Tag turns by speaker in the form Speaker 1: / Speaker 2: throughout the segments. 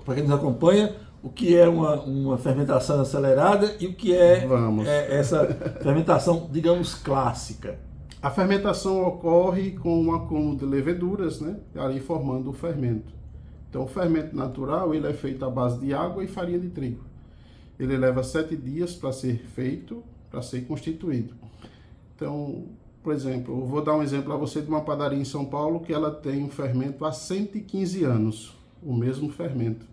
Speaker 1: para quem nos acompanha, o que é uma fermentação acelerada e o que é, essa fermentação, digamos, clássica.
Speaker 2: A fermentação ocorre com um acúmulo de leveduras, né, ali formando o fermento. Então, o fermento natural ele é feito à base de água e farinha de trigo. Ele leva 7 dias para ser feito, para ser constituído. Então, por exemplo, eu vou dar um exemplo a você de uma padaria em São Paulo que ela tem um fermento há 115 anos, o mesmo fermento.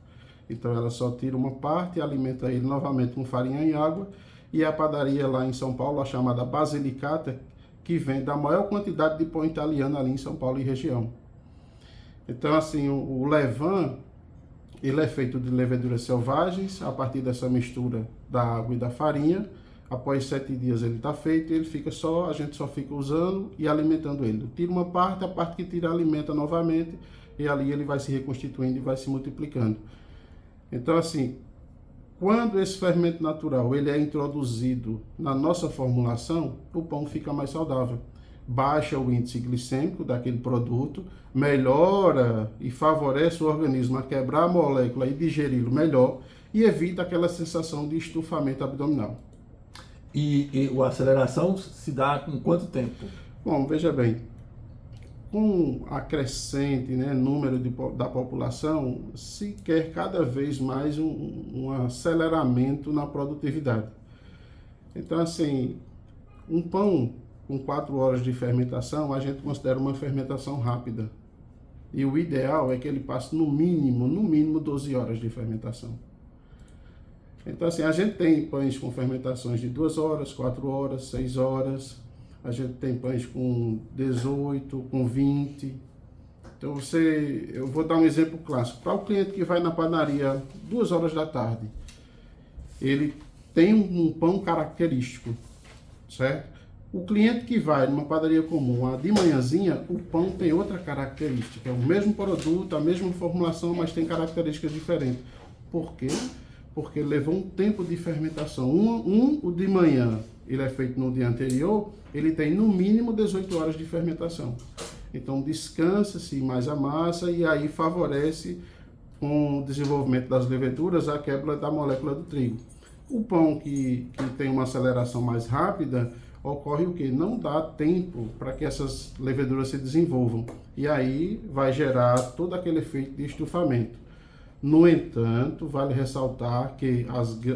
Speaker 2: Então, ela só tira uma parte e alimenta ele novamente com farinha e água. E a padaria lá em São Paulo, a chamada Basilicata, que vende a maior quantidade de pão italiano ali em São Paulo e região. Então, assim, o levain, ele é feito de leveduras selvagens, a partir dessa mistura da água e da farinha. Após 7 dias ele está feito, ele fica a gente só fica usando e alimentando ele. Tira uma parte, a parte que tira alimenta novamente, e ali ele vai se reconstituindo e vai se multiplicando. Então, assim, quando esse fermento natural ele é introduzido na nossa formulação, o pão fica mais saudável. Baixa o índice glicêmico daquele produto, melhora e favorece o organismo a quebrar a molécula e digeri-lo melhor e evita aquela sensação de estufamento abdominal.
Speaker 1: E a aceleração se dá com quanto tempo?
Speaker 2: Bom, veja bem, com a crescente número da população, se quer cada vez mais um aceleramento na produtividade. Então, assim, um pão com 4 horas de fermentação, a gente considera uma fermentação rápida. E o ideal é que ele passe no mínimo 12 horas de fermentação. Então, assim, a gente tem pães com fermentações de 2 horas, 4 horas, 6 horas. A gente tem pães com 18, com 20. Então, eu vou dar um exemplo clássico. Para o cliente que vai na padaria 2 horas da tarde, ele tem um pão característico, certo? O cliente que vai numa padaria comum, de manhãzinha, o pão tem outra característica. É o mesmo produto, a mesma formulação, mas tem características diferentes. Por quê? Porque levou um tempo de fermentação. O de manhã, ele é feito no dia anterior, ele tem no mínimo 18 horas de fermentação. Então descansa-se mais a massa e aí favorece com o desenvolvimento das leveduras a quebra da molécula do trigo. O pão que tem uma aceleração mais rápida, ocorre o que? Não dá tempo para que essas leveduras se desenvolvam. E aí vai gerar todo aquele efeito de estufamento. No entanto, vale ressaltar que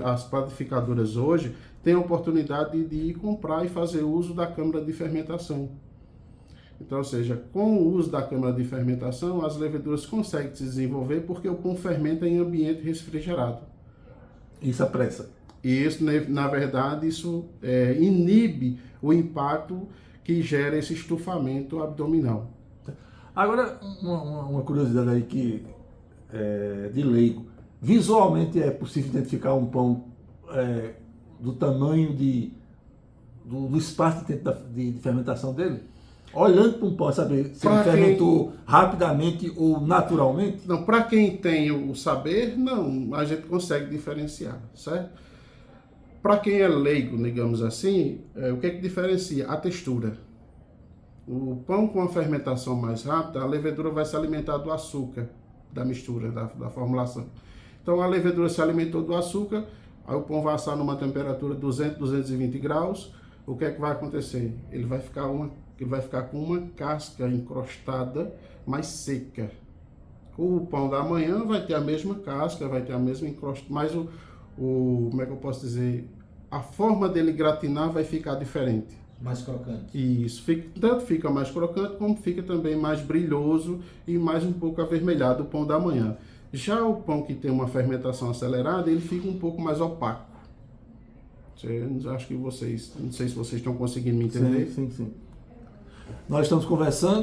Speaker 2: as panificadoras hoje têm a oportunidade de ir comprar e fazer uso da câmara de fermentação. Então, ou seja, com o uso da câmara de fermentação, as leveduras conseguem se desenvolver porque o pão fermenta em ambiente refrigerado.
Speaker 1: Isso apressa.
Speaker 2: E isso, na verdade, isso inibe o impacto que gera esse estufamento abdominal.
Speaker 1: Agora, uma curiosidade aí que de leigo. Visualmente é possível identificar um pão do tamanho do espaço de tempo de fermentação dele? Olhando para um pão, saber se ele fermentou rapidamente ou naturalmente?
Speaker 2: Não, para quem tem o saber, não, a gente consegue diferenciar, certo? Para quem é leigo, digamos assim, o que é que diferencia? A textura. O pão com a fermentação mais rápida, a levedura vai se alimentar do açúcar, da mistura, da formulação. Então a levedura se alimentou do açúcar, aí o pão vai assar numa temperatura 200, 220 graus. O que é que vai acontecer? Ele vai ficar com uma casca encrostada, mais seca. O pão da manhã vai ter a mesma casca, vai ter a mesma encrostada, mas como é que eu posso dizer? A forma dele gratinar vai ficar diferente.
Speaker 1: Mais crocante.
Speaker 2: Isso, tanto fica mais crocante, como fica também mais brilhoso e mais um pouco avermelhado o pão da manhã. Já o pão que tem uma fermentação acelerada, ele fica um pouco mais opaco. Acho que não sei se vocês estão conseguindo me entender.
Speaker 1: Sim. Nós estamos conversando